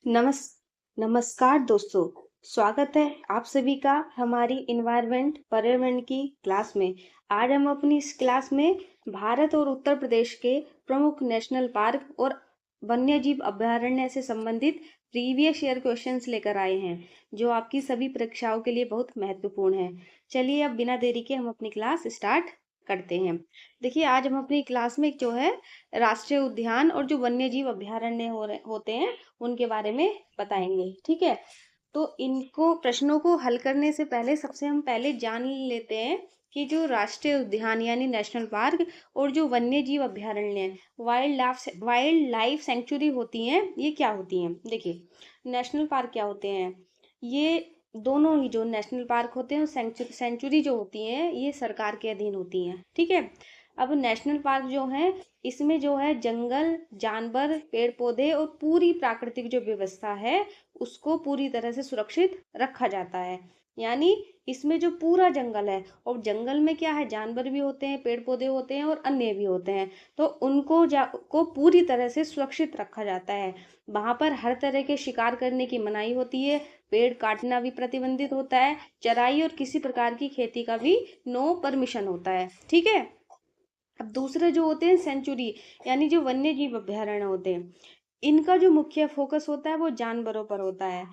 नमस नमस्कार दोस्तों, स्वागत है आप सभी का हमारी इन्वायरमेंट पर्यावरण की क्लास में। आज हम अपनी इस क्लास में भारत और उत्तर प्रदेश के प्रमुख नेशनल पार्क और वन्यजीव अभयारण्य से संबंधित प्रीवियस ईयर क्वेश्चंस लेकर आए हैं, जो आपकी सभी परीक्षाओं के लिए बहुत महत्वपूर्ण है। चलिए अब बिना देरी के हम अपनी क्लास स्टार्ट करते हैं। देखिए, आज हम अपनी क्लास में जो है राष्ट्रीय उद्यान और जो वन्यजीव अभयारण्य होते हैं उनके बारे में बताएंगे। ठीक है, तो इनको प्रश्नों को हल करने से पहले सबसे हम पहले जान लेते हैं कि जो राष्ट्रीय उद्यान यानी नेशनल पार्क और जो वन्यजीव अभयारण्य वाइल्ड लाइफ सेंचुरी होती हैं, ये क्या होती हैं। देखिए, नेशनल पार्क क्या होते हैं, ये दोनों ही जो नेशनल पार्क होते हैं और सेंचुरी जो होती हैं, ये सरकार के अधीन होती हैं। ठीक है, अब नेशनल पार्क जो है, इसमें जो है जंगल, जानवर, पेड़ पौधे और पूरी प्राकृतिक जो व्यवस्था है उसको पूरी तरह से सुरक्षित रखा जाता है। यानी इसमें जो पूरा जंगल है, और जंगल में क्या है, जानवर भी होते हैं, पेड़ पौधे होते हैं और अन्य भी होते हैं, तो उनको को पूरी तरह से सुरक्षित रखा जाता है। वहां पर हर तरह के शिकार करने की मनाही होती है, पेड़ काटना भी प्रतिबंधित होता है, चराई और किसी प्रकार की खेती का भी नो परमिशन होता है। ठीक है, अब दूसरे जो होते हैं सेंचुरी यानी जो वन्य जीव अभयारण्य होते हैं, इनका जो मुख्य फोकस होता है वो जानवरों पर होता है।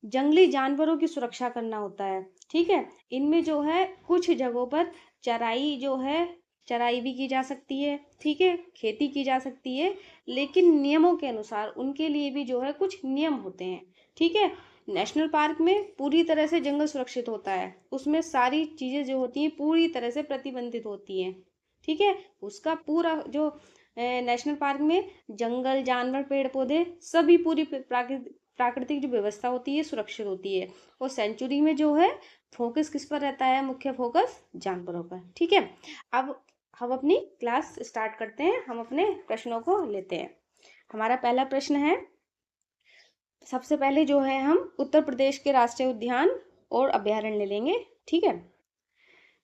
जंगली जानवरों की सुरक्षा करना होता है। ठीक है, इनमें जो है कुछ जगहों पर चराई जो है, चराई भी की जा सकती है। ठीक है, खेती की जा सकती है, लेकिन नियमों के अनुसार उनके लिए भी जो है कुछ नियम होते हैं। ठीक है, नेशनल पार्क में पूरी तरह से जंगल सुरक्षित होता है, उसमें सारी चीजें जो होती हैं पूरी तरह से प्रतिबंधित होती हैं। ठीक है, उसका पूरा जो नेशनल पार्क में जंगल, जानवर, पेड़ पौधे सभी पूरी प्राकृतिक जो व्यवस्था होती है सुरक्षित होती है। और सेंचुरी में जो है फोकस किस पर रहता है, मुख्य फोकस जानवरों पर। ठीक है, अब हम अपनी क्लास स्टार्ट करते हैं, हम अपने प्रश्नों को लेते हैं। हमारा पहला प्रश्न है, सबसे पहले जो है हम उत्तर प्रदेश के राष्ट्रीय उद्यान और अभयारण्य लेंगे। ठीक है,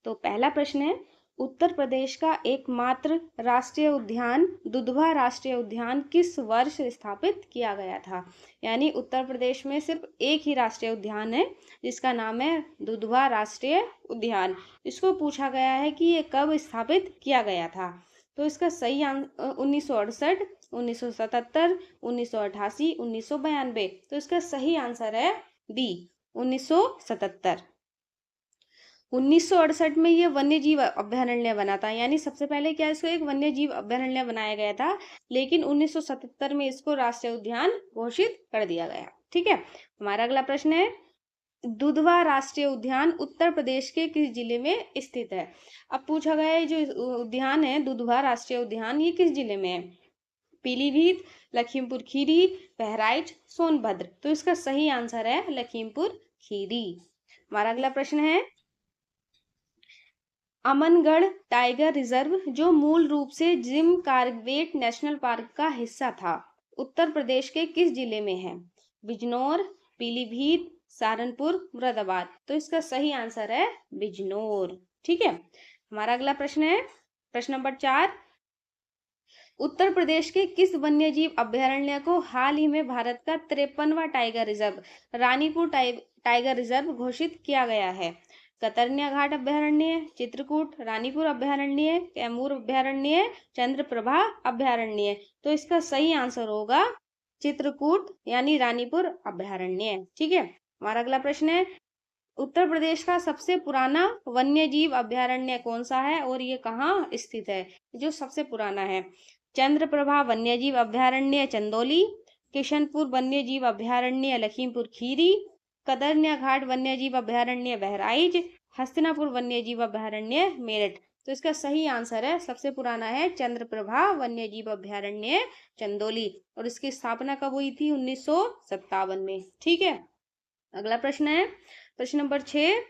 तो पहला प्रश्न है, उत्तर प्रदेश का एकमात्र राष्ट्रीय उद्यान दुधवा राष्ट्रीय उद्यान किस वर्ष स्थापित किया गया था। यानी उत्तर प्रदेश में सिर्फ एक ही राष्ट्रीय उद्यान है जिसका नाम है दुधवा राष्ट्रीय उद्यान। इसको पूछा गया है कि ये कब स्थापित किया गया था, तो इसका सही 1968, 1977, 1988, 1992। तो इसका सही आंसर है बी, 1977। 1968 में ये वन्य जीव अभयारण्य बना था, यानी सबसे पहले क्या इसको एक वन्य जीव अभयारण्य बनाया गया था, लेकिन 1977 में इसको राष्ट्रीय उद्यान घोषित कर दिया गया। ठीक है, हमारा अगला प्रश्न है, दुधवा राष्ट्रीय उद्यान उत्तर प्रदेश के किस जिले में स्थित है। अब पूछा गया है जो उद्यान है दुधवा राष्ट्रीय उद्यान, ये किस जिले में है। पीलीभीत, लखीमपुर खीरी, बहराइच, सोनभद्र। तो इसका सही आंसर है लखीमपुर खीरी। हमारा अगला प्रश्न है, अमनगढ़ टाइगर रिजर्व जो मूल रूप से जिम कार्बेट नेशनल पार्क का हिस्सा था, उत्तर प्रदेश के किस जिले में है। बिजनौर, पीलीभीत, सहारनपुर, मुरादाबाद। तो इसका सही आंसर है बिजनौर। ठीक है, हमारा अगला प्रश्न है, प्रश्न नंबर 4, उत्तर प्रदेश के किस वन्यजीव अभयारण्य को हाल ही में भारत का 53वां tiger reserve Ranipur tiger reserve घोषित किया गया है। कतरनिया घाट अभयारण्य, चित्रकूट, रानीपुर अभयारण्य, कैमूर अभयारण्य, चंद्रप्रभा अभयारण्य। तो इसका सही आंसर होगा चित्रकूट यानी रानीपुर अभयारण्य। ठीक है, हमारा अगला प्रश्न है, उत्तर प्रदेश का सबसे पुराना वन्यजीव अभयारण्य कौन सा है और ये कहाँ स्थित है। जो सबसे पुराना है, चंद्रप्रभा वन्यजीव अभयारण्य चंदौली, किशनपुर वन्यजीव अभयारण्य लखीमपुर खीरी, कदरनिया घाट वन्यजीव अभयारण्य बहराइच, हस्तिनापुर वन्यजीव अभयारण्य मेरठ। तो इसका सही आंसर है, सबसे पुराना है चंद्रप्रभा वन्यजीव अभयारण्य चंदौली, और इसकी स्थापना कब हुई थी, 1957 में। ठीक है, अगला प्रश्न है, प्रश्न नंबर 6,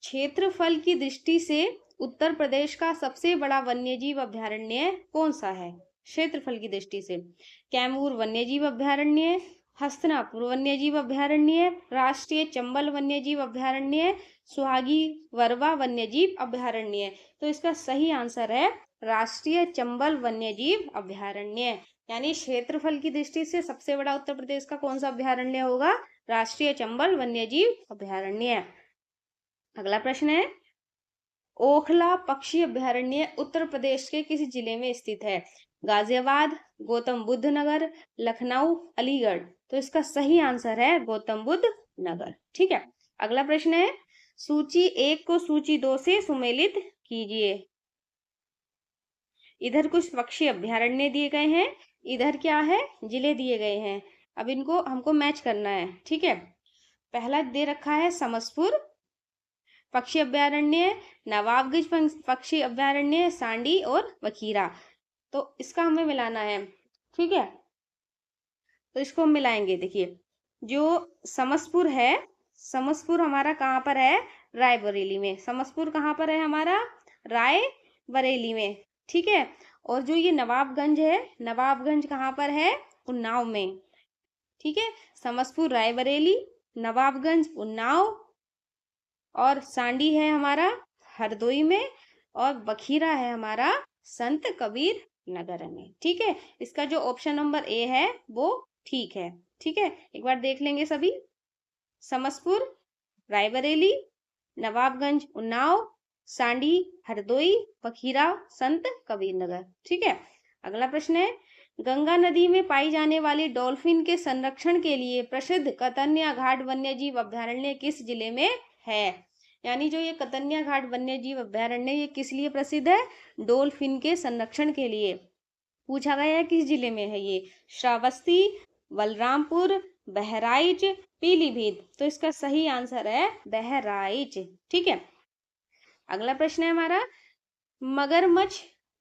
क्षेत्रफल की दृष्टि से उत्तर प्रदेश का सबसे बड़ा वन्यजीव अभयारण्य कौन सा है। क्षेत्रफल की दृष्टि से, कैमूर वन्यजीव अभयारण्य, हस्तिनापुर वन्यजीव अभयारण्य, राष्ट्रीय चंबल वन्यजीव अभयारण्य, सुहागी वरवा वन्यजीव अभयारण्य। तो इसका सही आंसर है राष्ट्रीय चंबल वन्यजीव अभयारण्य। यानी क्षेत्रफल की दृष्टि से सबसे बड़ा उत्तर प्रदेश का कौन सा अभ्यारण्य होगा? राष्ट्रीय चंबल वन्यजीव अभ्यारण्य। अगला प्रश्न है, ओखला पक्षी अभ्यारण्य उत्तर प्रदेश के किस जिले में स्थित है? गाजियाबाद, गौतम बुद्ध नगर, लखनऊ, अलीगढ़। तो इसका सही आंसर है गौतम बुद्ध नगर। ठीक है। अगला प्रश्न है, सूची 1 को सूची 2 से सुमेलित कीजिए। इधर कुछ पक्षी अभ्यारण्य दिए गए हैं, इधर क्या है, जिले दिए गए हैं। अब इनको हमको मैच करना है। ठीक है। पहला दे रखा है समसपुर पक्षी अभ्यारण्य, नवाबगंज पक्षी अभ्यारण्य, सांडी और वखीरा। तो इसका हमें मिलाना है। ठीक है। तो इसको हम मिलाएंगे। देखिए, जो समसपुर है, समसपुर हमारा कहाँ पर है? रायबरेली में। समसपुर कहाँ पर है हमारा? रायबरेली में। ठीक है। और जो ये नवाबगंज है, नवाबगंज कहाँ पर है? उन्नाव में। ठीक है। समसपुर रायबरेली, नवाबगंज उन्नाव, और सांडी है हमारा हरदोई में, और बखीरा है हमारा संत कबीर नगर में। ठीक है। इसका जो ऑप्शन नंबर ए है वो ठीक है। ठीक है। एक बार देख लेंगे सभी। समसपुर रायबरेली, नवाबगंज उन्नाव, सांडी हरदोई, बखीरा संत कबीर नगर। ठीक है। अगला प्रश्न है, गंगा नदी में पाई जाने वाली डॉल्फिन के संरक्षण के लिए प्रसिद्ध कतन्या घाट वन्यजीव अभ्यारण्य किस जिले में है? यानी जो ये कतन्या घाट वन्यजीव अभ्यारण्य, ये किस लिए प्रसिद्ध है? डॉल्फिन के संरक्षण के लिए। पूछा गया है किस जिले में है ये? श्रावस्ती, बलरामपुर, बहराइच, पीलीभीत। तो इसका सही आंसर है बहराइच। ठीक है। अगला प्रश्न है हमारा, मगरमच्छ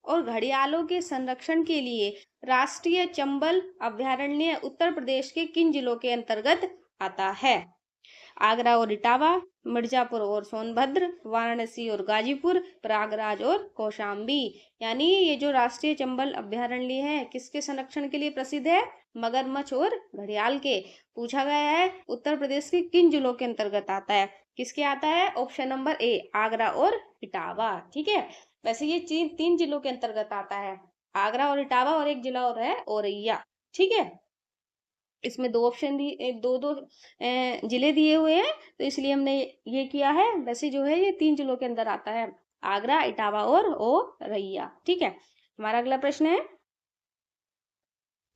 और घड़ियालों के संरक्षण के लिए राष्ट्रीय चंबल अभ्यारण्य उत्तर प्रदेश के किन जिलों के अंतर्गत आता है? आगरा और इटावा, मिर्जापुर और सोनभद्र, वाराणसी और गाजीपुर, प्रयागराज और कौशाम्बी। यानी ये जो राष्ट्रीय चंबल अभ्यारण्य है, किसके संरक्षण के लिए प्रसिद्ध है? मगरमच्छ और घड़ियाल के। पूछा गया है उत्तर प्रदेश के किन जिलों के अंतर्गत आता है? किसके आता है? ऑप्शन नंबर ए, आगरा और इटावा। ठीक है। वैसे ये तीन जिलों के अंतर्गत आता है, आगरा और इटावा, और एक जिला और है औरैया। ठीक है। इसमें दो ऑप्शन दिए, दो जिले दिए हुए हैं, तो इसलिए हमने ये किया है। वैसे जो है ये 3 जिलों के अंदर आता है, आगरा, इटावा और औरैया। ठीक है। हमारा अगला प्रश्न है,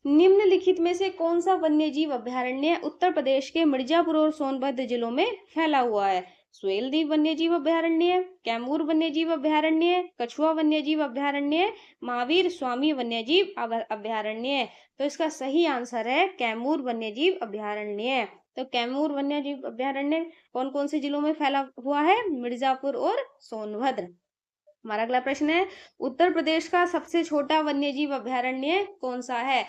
निम्नलिखित में से कौन सा वन्यजीव अभ्यारण्य उत्तर प्रदेश के मिर्जापुर और सोनभद्र जिलों में फैला हुआ है? सुहेलदेव वन्यजीव अभ्यारण्य, कैमूर वन्यजीव अभ्यारण्य, कछुआ वन्यजीव अभ्यारण्य, महावीर स्वामी वन्यजीव अभ्यारण्य। तो इसका सही आंसर है कैमूर वन्यजीव अभ्यारण्य। तो कैमूर वन्यजीव अभ्यारण्य कौन कौन से जिलों में फैला हुआ है? मिर्जापुर और सोनभद्र। हमारा अगला प्रश्न है, उत्तर प्रदेश का सबसे छोटा वन्यजीव अभ्यारण्य कौन सा है?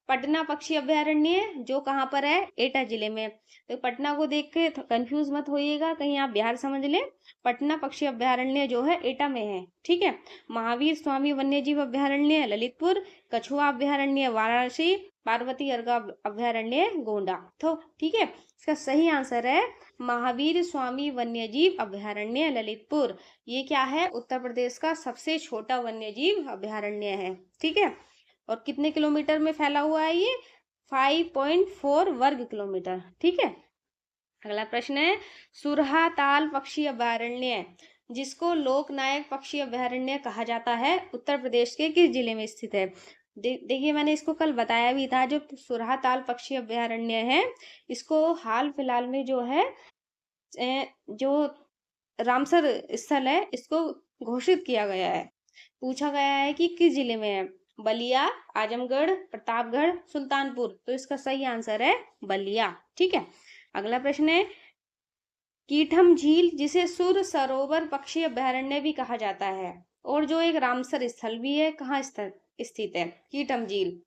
पटना पक्षी अभ्यारण्य, जो कहाँ पर है? एटा जिले में। तो पटना को देख के कंफ्यूज मत होइएगा, कहीं आप बिहार समझ लें। पटना पक्षी अभ्यारण्य जो है एटा में है। ठीक है। महावीर स्वामी वन्यजीव अभ्यारण्य ललितपुर, कछुआ अभ्यारण्य वाराणसी, पार्वती अर्गा अभ्यारण्य गोंडा। तो ठीक है, इसका सही आंसर है महावीर स्वामी वन्यजीव अभ्यारण्य ललितपुर। ये क्या है? उत्तर प्रदेश का सबसे छोटा वन्यजीव अभ्यारण्य है। ठीक है। और कितने किलोमीटर में फैला हुआ है ये? 5.4 वर्ग किलोमीटर। ठीक है। अगला प्रश्न है, सुरहा ताल पक्षी अभ्यारण्य, जिसको लोकनायक पक्षी अभ्यारण्य कहा जाता है, उत्तर प्रदेश के किस जिले में स्थित है? देखिए, मैंने इसको कल बताया भी था। जो सुरहा ताल पक्षी अभ्यारण्य है, इसको हाल फिलहाल में जो है जो रामसर स्थल है, इसको घोषित किया गया है। पूछा गया है कि किस जिले में है? बलिया, आजमगढ़, प्रतापगढ़, सुल्तानपुर। तो इसका सही आंसर है बलिया। ठीक है। अगला प्रश्न है, कीठम झील, जिसे सुर सरोवर पक्षी अभ्यारण्य भी कहा जाता है, और जो एक रामसर स्थल भी है, कहाँ स्थित है कीठम झील?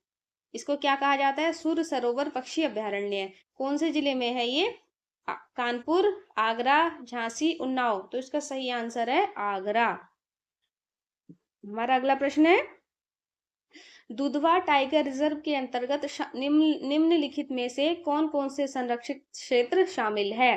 इसको क्या कहा जाता है? सुर सरोवर पक्षी अभ्यारण्य। कौन से जिले में है ये? कानपुर, आगरा, झांसी, उन्नाव। तो इसका सही आंसर है आगरा। हमारा अगला प्रश्न है, दुधवा टाइगर रिजर्व के अंतर्गत निम्नलिखित में से कौन कौन से संरक्षित क्षेत्र शामिल है?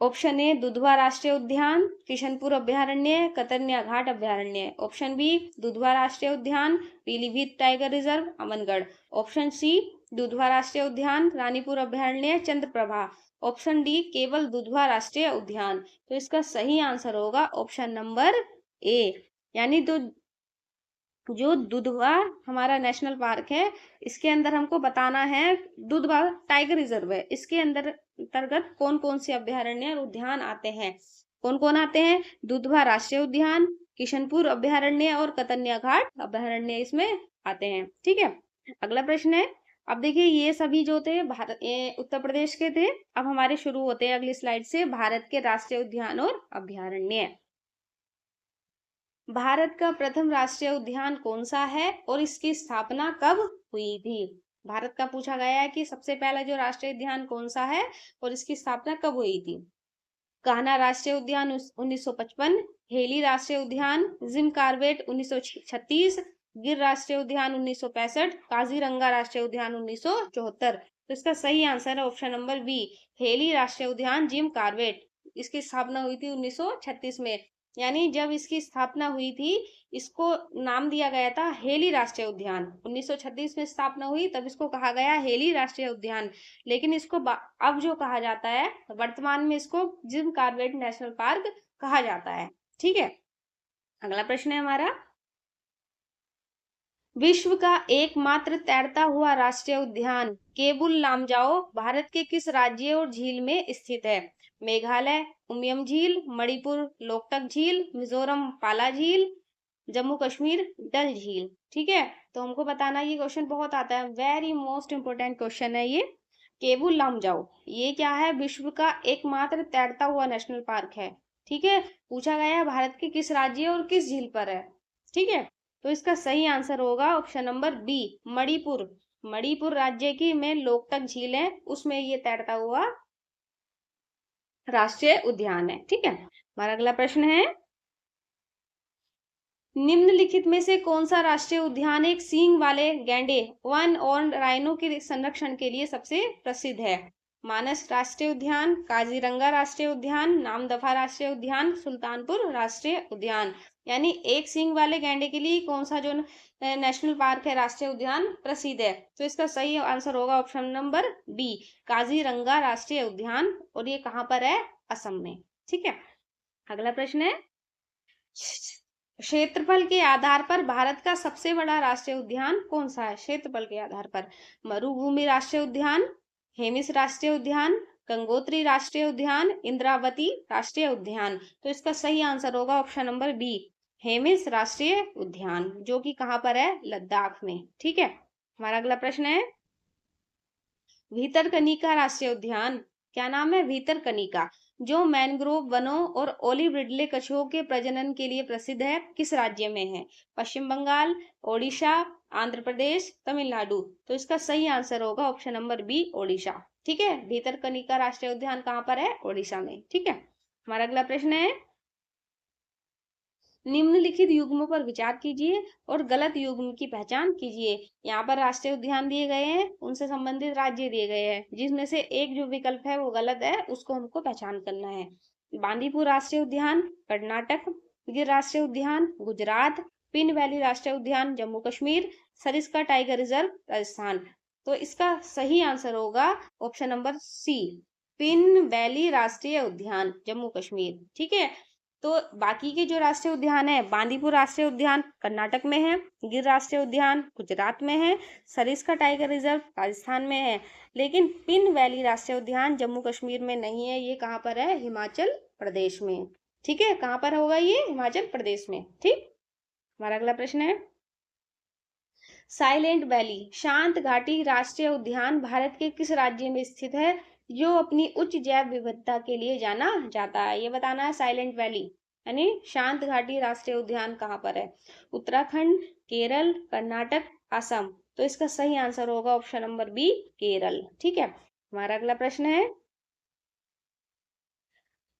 ऑप्शन ए दुधवा राष्ट्रीय उद्यान, किशनपुर अभयारण्य, कतर्निया घाट अभयारण्य। ऑप्शन बी दुधवा राष्ट्रीय उद्यान, Pilibhit tiger reserve, Amangarh. Option C Dudhwa राष्ट्रीय उद्यान, रानीपुर अभयारण्य, चंद्रप्रभा। ऑप्शन डी केवल दुधवा राष्ट्रीय उद्यान। तो इसका सही आंसर होगा ऑप्शन नंबर ए, यानी जो दुधवा हमारा नेशनल पार्क है, इसके अंदर हमको बताना है, दुधवा टाइगर रिजर्व है, इसके अंतर्गत कौन कौन से अभयारण्य और उद्यान आते हैं। कौन कौन आते हैं? दुधवा राष्ट्रीय उद्यान, किशनपुर अभयारण्य और कतर्निया घाट अभयारण्य इसमें आते हैं। ठीक है, अगला प्रश्न है। अब देखिए, ये सभी जो थे उत्तर प्रदेश के थे। अब हमारे शुरू होते हैं अगली स्लाइड से भारत के राष्ट्रीय उद्यान और अभयारण्य। भारत का प्रथम राष्ट्रीय उद्यान कौन सा है और इसकी स्थापना कब हुई थी? भारत का पूछा गया है कि सबसे पहला जो राष्ट्रीय उद्यान कौन सा है और इसकी स्थापना कब हुई थी। कान्हा राष्ट्रीय उद्यान 1955, हेली राष्ट्रीय उद्यान, जिम कॉर्बेट 1936, गिर राष्ट्रीय उद्यान 1965, काजीरंगा राष्ट्रीय उद्यान 1974। तो इसका सही आंसर है ऑप्शन नंबर बी, हेली राष्ट्रीय उद्यान, जिम कॉर्बेट। इसकी स्थापना हुई थी 1936 में, यानी जब इसकी स्थापना हुई थी, इसको नाम दिया गया था हेली राष्ट्रीय उद्यान। 1936 में स्थापना हुई, तब इसको कहा गया हेली राष्ट्रीय उद्यान। लेकिन इसको अब जो कहा जाता है वर्तमान में, इसको जिम कॉर्बेट नेशनल पार्क कहा जाता है। ठीक है, अगला प्रश्न है हमारा, विश्व का एकमात्र तैरता हुआ राष्ट्रीय उद्यान केबुल लामजाओ भारत के किस राज्य और झील में स्थित है? मेघालय उमियम झील, मणिपुर लोकटक झील, मिजोरम पाला झील, जम्मू कश्मीर डल झील। ठीक है, तो हमको बताना, ये क्वेश्चन बहुत आता है, वेरी मोस्ट इंपोर्टेंट क्वेश्चन है ये। केबुल लामजाओ ये क्या है? विश्व का एकमात्र तैरता हुआ नेशनल पार्क है। ठीक है, पूछा गया है भारत के किस राज्य और किस झील पर है। ठीक है, तो इसका सही आंसर होगा option number B, Manipur. Manipur राज्य की में लोकटक झील है, उसमें ये तैरता हुआ राष्ट्रीय उद्यान है। ठीक है, हमारा अगला प्रश्न है, निम्नलिखित में से कौन सा राष्ट्रीय उद्यान एक सींग वाले गैंडे वन और राइनो के संरक्षण के लिए सबसे प्रसिद्ध है? मानस राष्ट्रीय उद्यान, काजीरंगा राष्ट्रीय उद्यान, नामदफा राष्ट्रीय उद्यान, सुल्तानपुर राष्ट्रीय उद्यान। यानी एक सींग वाले गैंडे के लिए कौन सा जो नेशनल पार्क है, राष्ट्रीय उद्यान प्रसिद्ध है? तो इसका सही आंसर होगा ऑप्शन नंबर बी, काजीरंगा राष्ट्रीय उद्यान, और ये कहाँ पर है? असम में। ठीक है, अगला प्रश्न है, क्षेत्रफल के आधार पर भारत का सबसे बड़ा राष्ट्रीय उद्यान कौन सा है? क्षेत्रफल के आधार पर मरुभूमि राष्ट्रीय उद्यान, हेमिस राष्ट्रीय उद्यान, गंगोत्री राष्ट्रीय उद्यान, इंद्रावती राष्ट्रीय उद्यान। तो इसका सही आंसर होगा ऑप्शन नंबर बी, हेमिस राष्ट्रीय उद्यान, जो कि कहाँ पर है? लद्दाख में। ठीक है, हमारा अगला प्रश्न है, भीतरकनिका राष्ट्रीय उद्यान, क्या नाम है? भीतरकनिका, जो मैंग्रोव वनों और ओलिव रिडले कछुओं के प्रजनन के लिए प्रसिद्ध है, किस राज्य में है? पश्चिम बंगाल, ओडिशा, आंध्र प्रदेश, तमिलनाडु। तो इसका सही आंसर होगा ऑप्शन नंबर बी, ओडिशा। ठीक है, भीतरकनिका राष्ट्रीय उद्यान कहाँ पर है? ओडिशा में। ठीक है, हमारा अगला प्रश्न है, निम्नलिखित युग्मों पर विचार कीजिए और गलत युग्म की पहचान कीजिए। यहाँ पर राष्ट्रीय उद्यान दिए गए हैं, उनसे संबंधित राज्य दिए गए हैं, जिसमें से एक जो विकल्प है वो गलत है, उसको हमको पहचान करना है। बांदीपुर राष्ट्रीय उद्यान कर्नाटक, गिर राष्ट्रीय उद्यान गुजरात, पिन वैली राष्ट्रीय उद्यान जम्मू कश्मीर, सरिस्का टाइगर रिजर्व राजस्थान। तो इसका सही आंसर होगा option number C, Pin Valley राष्ट्रीय उद्यान जम्मू कश्मीर। ठीक है, तो बाकी के जो राष्ट्रीय उद्यान है, बांदीपुर राष्ट्रीय उद्यान कर्नाटक में है, गिर राष्ट्रीय उद्यान गुजरात में है, सरिस्का टाइगर रिजर्व राजस्थान में है, लेकिन पिन वैली राष्ट्रीय उद्यान जम्मू कश्मीर में नहीं है। ये कहाँ पर है? हिमाचल प्रदेश में। ठीक है, कहाँ पर होगा ये? हिमाचल प्रदेश में। ठीक, हमारा अगला प्रश्न है, साइलेंट वैली शांत घाटी राष्ट्रीय उद्यान भारत के किस राज्य में स्थित है, जो अपनी उच्च जैव विविधता के लिए जाना जाता है? ये बताना है, साइलेंट वैली यानी शांत घाटी राष्ट्रीय उद्यान कहाँ पर है? उत्तराखंड, केरल, कर्नाटक, असम। तो इसका सही आंसर होगा ऑप्शन नंबर बी, केरल। ठीक है, हमारा अगला प्रश्न है,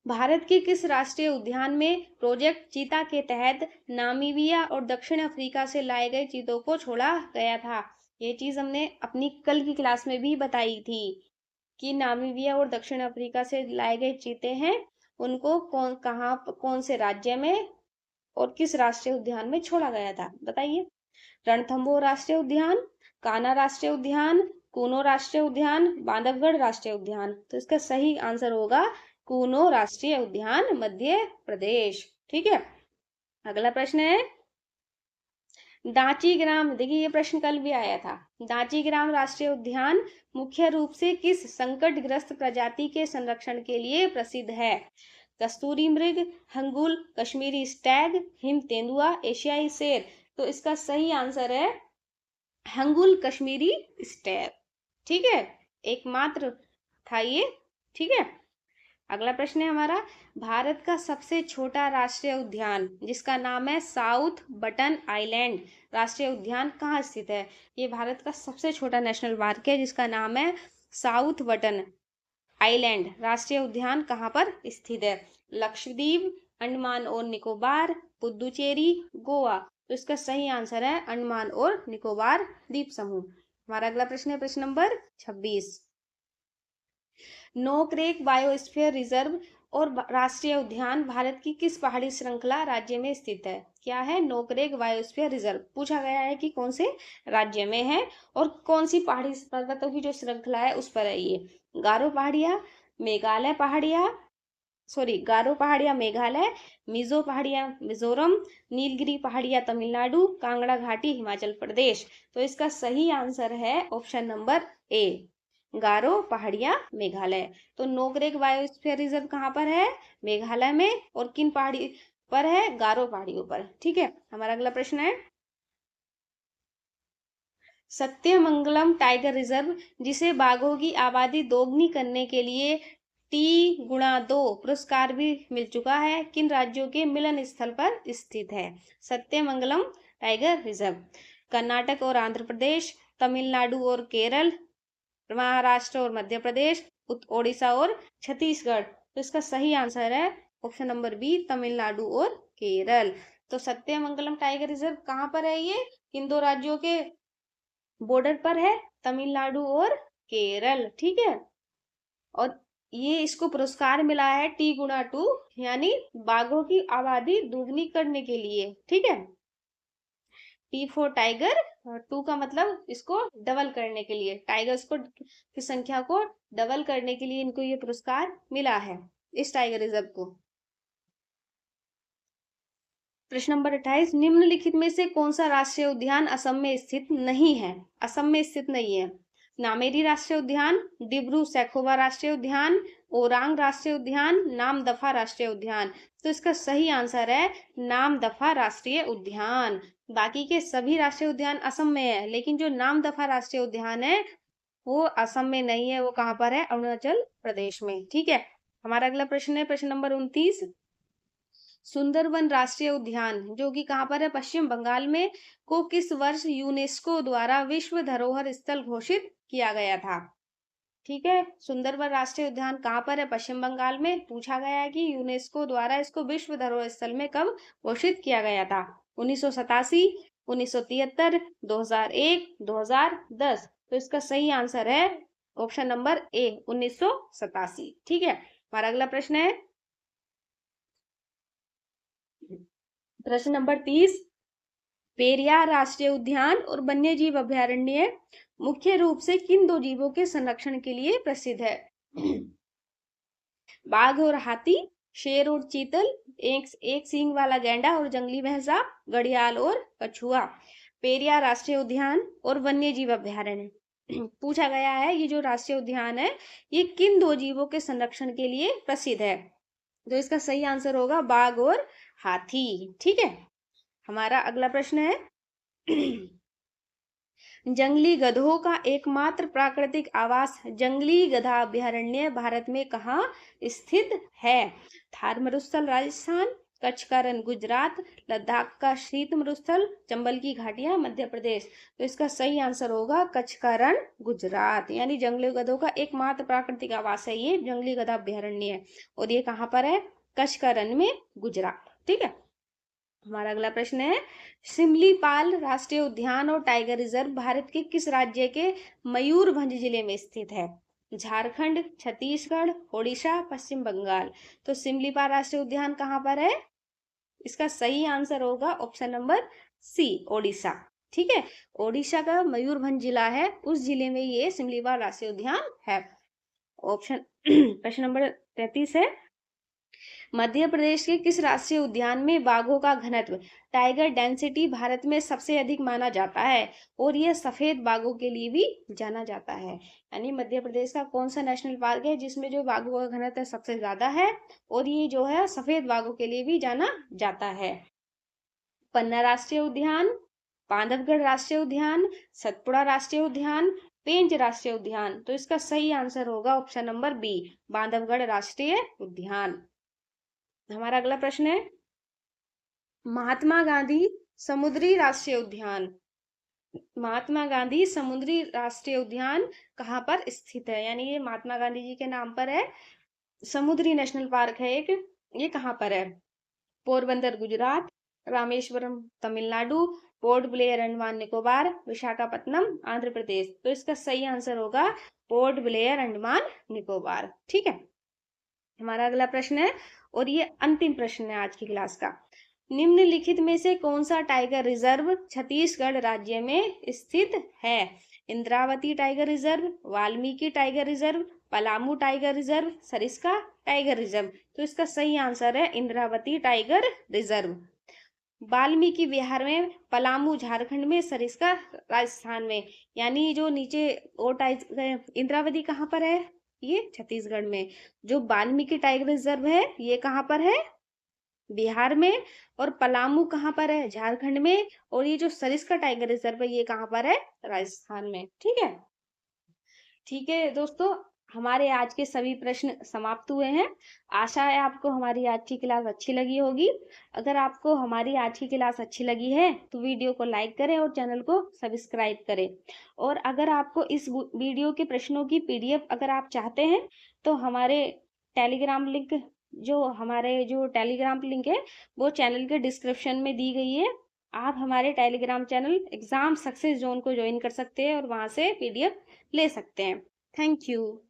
भारत के किस राष्ट्रीय उद्यान में प्रोजेक्ट चीता के तहत नामीबिया और दक्षिण अफ्रीका से लाए गए चीतों को छोड़ा गया था? ये चीज हमने अपनी कल की क्लास में भी बताई थी कि नामीबिया और दक्षिण अफ्रीका से लाए गए चीते हैं उनको कौन से राज्य में और किस राष्ट्रीय उद्यान में छोड़ा गया था, बताइए। रणथंभौर राष्ट्रीय उद्यान, कान्हा राष्ट्रीय उद्यान, कूनो राष्ट्रीय उद्यान, बांधवगढ़ राष्ट्रीय उद्यान। तो इसका सही आंसर होगा कूनो राष्ट्रीय उद्यान, मध्य प्रदेश। ठीक है, अगला प्रश्न है दांची ग्राम। देखिए ये प्रश्न कल भी आया था। दांची ग्राम राष्ट्रीय उद्यान मुख्य रूप से किस संकटग्रस्त प्रजाति के संरक्षण के लिए प्रसिद्ध है? कस्तूरी मृग, हंगुल, कश्मीरी स्टैग, हिम तेंदुआ, एशियाई शेर। तो इसका सही आंसर है हंगुल कश्मीरी स्टैग। ठीक है, एकमात्र था ये। ठीक है, अगला प्रश्न है हमारा भारत का सबसे छोटा राष्ट्रीय उद्यान जिसका नाम है साउथ बटन आइलैंड राष्ट्रीय उद्यान कहाँ स्थित है? ये भारत का सबसे छोटा नेशनल पार्क है जिसका नाम है साउथ बटन आइलैंड राष्ट्रीय उद्यान कहाँ पर स्थित है? लक्षद्वीप, अंडमान और निकोबार, पुदुचेरी, गोवा। तो इसका सही आंसर है अंडमान और निकोबार द्वीप समूह। हमारा अगला प्रश्न है प्रश्न नंबर 26। नोकरेक बायोस्फीयर रिजर्व और राष्ट्रीय उद्यान भारत की किस पहाड़ी श्रृंखला राज्य में स्थित है? क्या है? नोकरेक बायोस्फीयर रिजर्व पूछा गया है कि कौन से राज्य में है और कौन सी पहाड़ी पर्वतों की जो श्रृंखला है उस पर है ये। गारो पहाड़िया, मेघालय पहाड़िया, गारो पहाड़िया मेघालय, मिजो पहाड़िया मिजोरम, नीलगिरी पहाड़िया तमिलनाडु, कांगड़ा घाटी हिमाचल प्रदेश। तो इसका सही आंसर है ऑप्शन नंबर ए, गारो पहाड़िया मेघालय। तो नोकरेक बायोस्फीयर रिजर्व कहाँ पर है? मेघालय में। और किन पहाड़ी पर है? गारो पहाड़ियों पर। ठीक है, हमारा अगला प्रश्न है सत्यमंगलम टाइगर रिजर्व जिसे बाघों की आबादी दोगुनी करने के लिए T×2 पुरस्कार भी मिल चुका है, किन राज्यों के मिलन स्थल पर स्थित है? सत्यमंगलम टाइगर रिजर्व कर्नाटक और आंध्र प्रदेश, तमिलनाडु और केरल, महाराष्ट्र और मध्य प्रदेश, ओडिशा और छत्तीसगढ़। तो इसका सही आंसर है ऑप्शन नंबर बी, तमिलनाडु और केरल। तो सत्यमंगलम टाइगर रिजर्व कहाँ पर है? ये किन दो राज्यों के बॉर्डर पर है? तमिलनाडु और केरल। ठीक है, और ये इसको पुरस्कार मिला है T×2 यानी बाघों की आबादी दुगनी करने के लिए। ठीक है, T फॉर टाइगर, 2 का मतलब इसको डबल करने के लिए, टाइगर्स को की संख्या को डबल करने के लिए इनको ये पुरस्कार मिला है, इस टाइगर रिजर्व को। प्रश्न नंबर 28 निम्नलिखित में से कौन सा राष्ट्रीय उद्यान असम में स्थित नहीं है? असम में स्थित नहीं है। नामेरी राष्ट्रीय उद्यान, डिब्रू सैखोवा राष्ट्रीय उद्यान, ओरांग राष्ट्रीय उद्यान, नामदफा राष्ट्रीय उद्यान। तो इसका सही आंसर है नामदफा राष्ट्रीय उद्यान। बाकी के सभी राष्ट्रीय उद्यान असम में है, लेकिन जो नामदफा राष्ट्रीय उद्यान है वो असम में नहीं है। वो कहाँ पर है? अरुणाचल प्रदेश में। ठीक है, हमारा अगला प्रश्न है प्रश्न नंबर 29 सुंदरबन राष्ट्रीय उद्यान जो कि कहाँ पर है? पश्चिम बंगाल में, को किस वर्ष यूनेस्को द्वारा विश्व धरोहर स्थल घोषित किया गया था? ठीक है, सुंदरबन राष्ट्रीय उद्यान कहाँ पर है? पश्चिम बंगाल में। पूछा गया है कि यूनेस्को द्वारा इसको विश्व धरोहर स्थल में कब घोषित किया गया था? 1987, 1973, 2001, 2010। तो इसका सही आंसर है ऑप्शन नंबर ए, 1987। ठीक है, हमारा अगला प्रश्न है प्रश्न नंबर 30 पेरियार राष्ट्रीय उद्यान और वन्यजीव अभयारण्य मुख्य रूप से किन दो जीवों के संरक्षण के लिए प्रसिद्ध है? बाघ और हाथी, शेर और चीतल, एक सींग वाला गैंडा और जंगली भैंसा, घड़ियाल और कछुआ। पेरियार राष्ट्रीय उद्यान और वन्यजीव अभयारण्य पूछा गया है ये जो राष्ट्रीय उद्यान है ये किन दो जीवों के संरक्षण के लिए प्रसिद्ध है? तो इसका सही आंसर होगा बाघ और हाथी। ठीक है, हमारा अगला प्रश्न है जंगली गधों का एकमात्र प्राकृतिक आवास जंगली गधा अभयारण्य भारत में कहाँ स्थित है? थार मरुस्थल राजस्थान, कच्छ का रण गुजरात, लद्दाख का शीत मरुस्थल, चंबल की घाटियां मध्य प्रदेश। तो इसका सही आंसर होगा कच्छ का रण गुजरात, यानी जंगली गधों का एकमात्र प्राकृतिक आवास है ये जंगली गधा अभयारण्य है, और ये कहाँ पर है? कच्छ का रण में गुजरात। ठीक है, हमारा अगला प्रश्न है सिमलीपाल राष्ट्रीय उद्यान और टाइगर रिजर्व भारत के किस राज्य के मयूरभंज जिले में स्थित है? झारखंड, छत्तीसगढ़, ओडिशा, पश्चिम बंगाल। तो सिमलीपाल राष्ट्रीय उद्यान कहाँ पर है? इसका सही आंसर होगा ऑप्शन नंबर सी, ओडिशा। ठीक है, ओडिशा का मयूरभंज जिला है, उस जिले में ये सिमलीपाल राष्ट्रीय उद्यान है। ऑप्शन प्रश्न नंबर 33 है, मध्य प्रदेश के किस राष्ट्रीय उद्यान में बाघों का घनत्व, टाइगर डेंसिटी, भारत में सबसे अधिक माना जाता है और यह सफेद बाघों के लिए भी जाना जाता है? यानी मध्य प्रदेश का कौन सा नेशनल पार्क है जिसमें जो बाघों का घनत्व सबसे ज्यादा है और ये जो है सफेद बाघों के लिए भी जाना जाता है? पन्ना राष्ट्रीय उद्यान, बांधवगढ़ राष्ट्रीय उद्यान, सतपुड़ा राष्ट्रीय उद्यान, पेंच राष्ट्रीय उद्यान। तो इसका सही आंसर होगा ऑप्शन नंबर बी, बांधवगढ़ राष्ट्रीय उद्यान। हमारा अगला प्रश्न है, महात्मा गांधी समुद्री राष्ट्रीय उद्यान, महात्मा गांधी समुद्री राष्ट्रीय उद्यान कहाँ पर स्थित है? यानी ये महात्मा गांधी जी के नाम पर है, समुद्री नेशनल पार्क है एक, ये कहाँ पर है? Porbandar Gujarat, Rameswaram Tamil Nadu, port Blair Andaman Nicobar, Visakhapatnam Andhra Pradesh. तो इसका सही आंसर होगा पोर्ट ब्लेयर अंडमान निकोबार। ठीक है, हमारा अगला प्रश्न है और ये अंतिम प्रश्न है आज की क्लास का, निम्नलिखित में से कौन सा टाइगर रिजर्व छत्तीसगढ़ राज्य में स्थित है? Indravati tiger reserve, Valmiki tiger reserve, Palamu tiger reserve, Sariska tiger reserve. तो इसका सही आंसर है इंद्रावती टाइगर रिजर्व। वाल्मीकि बिहार में, पलामू झारखंड में, सरिस्का राजस्थान में। यानी जो नीचे वो टाइगर इंद्रावती कहाँ पर है? ये छत्तीसगढ़ में। जो वाल्मीकि टाइगर रिजर्व है ये कहाँ पर है? बिहार में। और पलामू कहाँ पर है? झारखंड में। और ये जो सरिस्का टाइगर रिजर्व है ये कहाँ पर है? राजस्थान में। ठीक है दोस्तों, हमारे आज के सभी प्रश्न समाप्त हुए हैं। आशा है आपको हमारी आज की क्लास अच्छी लगी होगी। अगर आपको हमारी आज की क्लास अच्छी लगी है तो वीडियो को लाइक करें और चैनल को सब्सक्राइब करें। और अगर आपको इस वीडियो के प्रश्नों की पीडीएफ अगर आप चाहते हैं तो हमारे टेलीग्राम लिंक जो टेलीग्राम लिंक है वो चैनल के डिस्क्रिप्शन में दी गई है। आप हमारे Telegram channel exam success zone को ज्वाइन कर सकते हैं और वहां से पीडीएफ ले सकते हैं। Thank you.